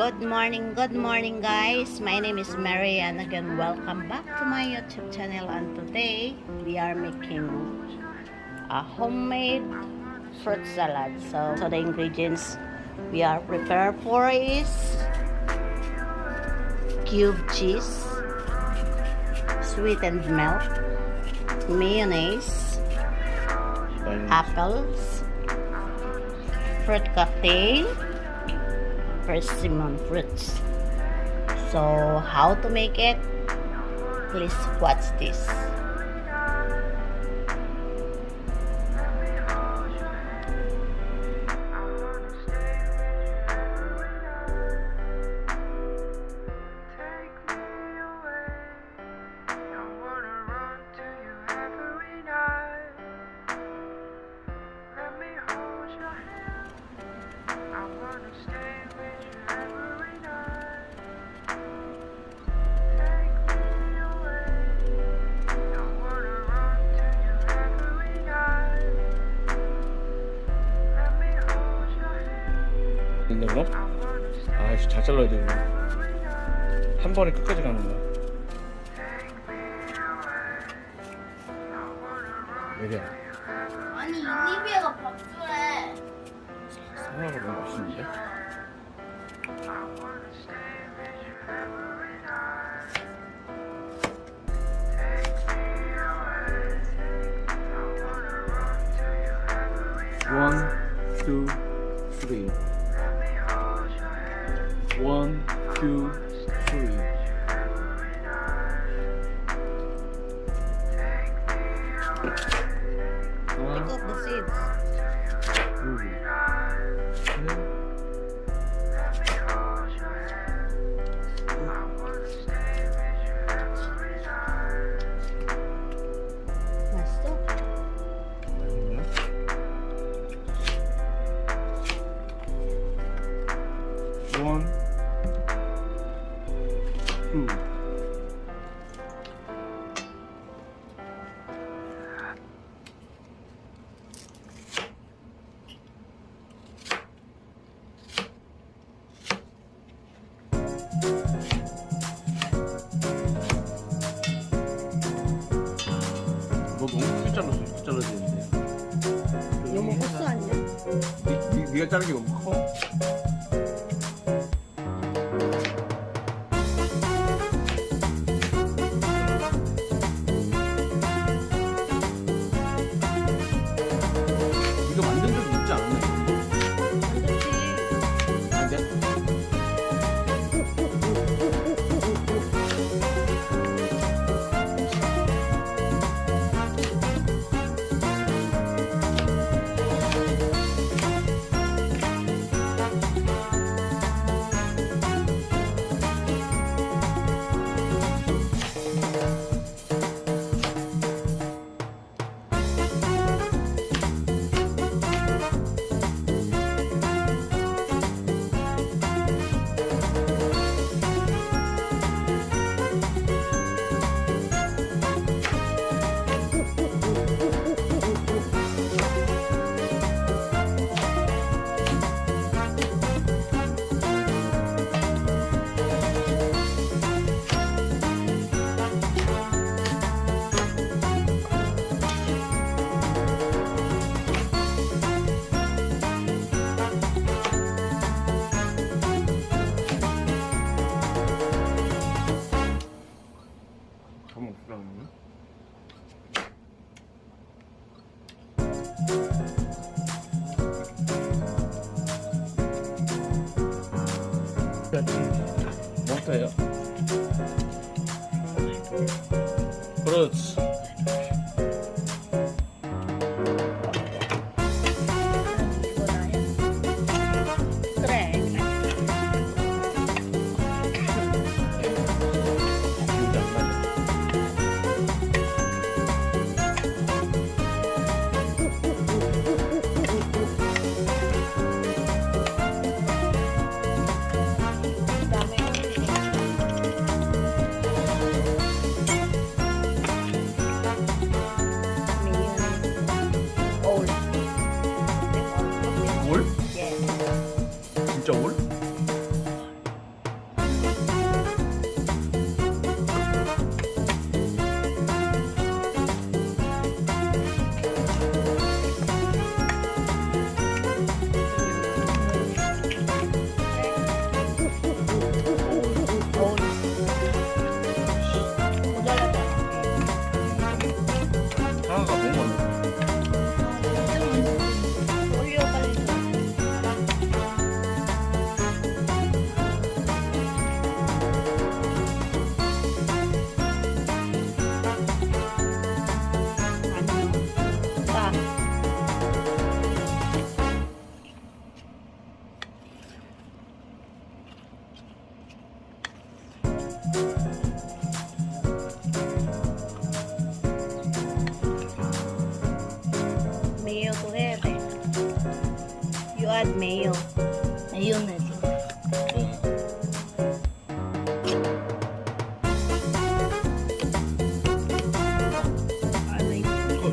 Good morning, guys. My name is Mary, and again, welcome back to my YouTube channel. And today, we are making a homemade fruit salad. So the ingredients we are prepared for is cube cheese, sweetened milk, mayonnaise, apples, fruit cocktail, persimmon fruits. So how to make it? Please watch this. 된다고? 아이씨, 잘 잘라야 돼. 한 번에 끝까지 가는 거야. 왜냐? 아니 이니비아가 밥주래. 사과가 너무 맛있는데? One, two, three. One, two, three. Pick up the seeds. 둘, 셋. 맛있어? One, two. 너 너무 크게 잘랐어. 이렇게 잘라야 되는데. 너무 헛수 아니야? 네가 자른 게 너무 커. 이거 만든 적이 있지 않았나? 안 돼? 너무 없으라는 못해요. 그렇지. 이거 나야? 그래. 기억이 안 나네. 그다음에 mayo. 마요네즈. Ano yun? 이거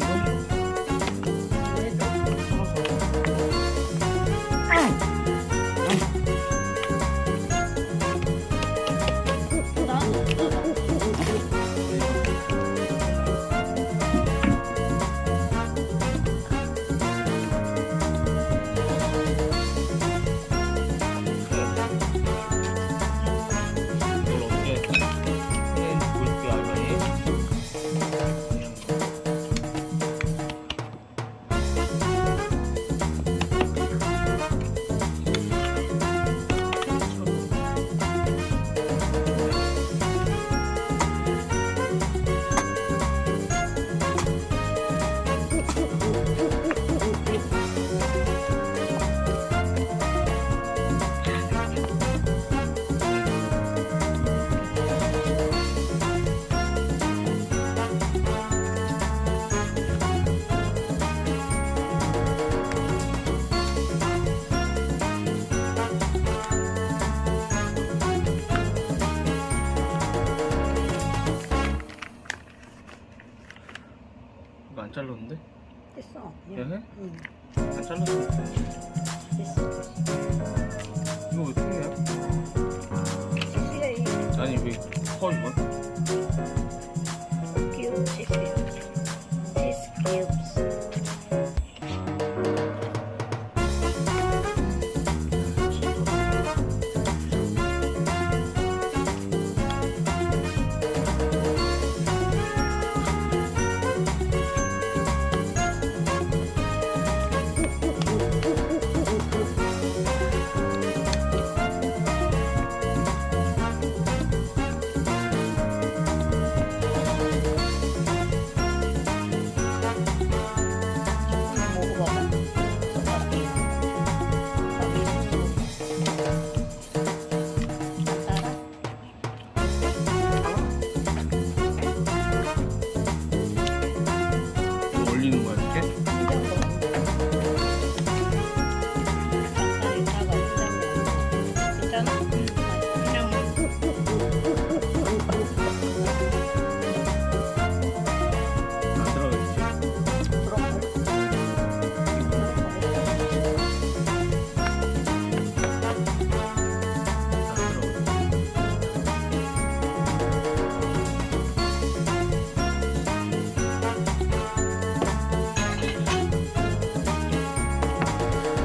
이걸 어떻게 하는지 보여줄게 알바니. 이거 안 잘랐는데? 됐어. 야, 해? 응. 안 잘랐으면 돼. 됐어. 이거 왜 통이야? 시시해. 아니 왜 커 이건? Cube, 시시해. Cheese cubes. 먹어봐봐. 따라? 이거 올리는 거야 이렇게? 괜찮아? 그냥 안 들어가겠지? 안 들어가겠지?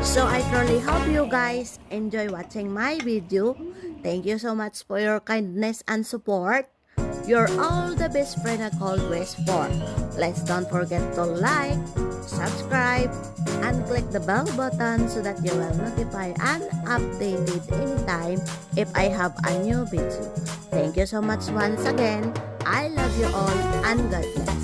So I truly hope you guys enjoy watching my video. Thank you so much for your kindness and support. You're all the best friend I always for. Let's don't forget to like, subscribe, and click the bell button so that you will notify and updated anytime if I have a new video. Thank you so much once again. I love you all and God bless.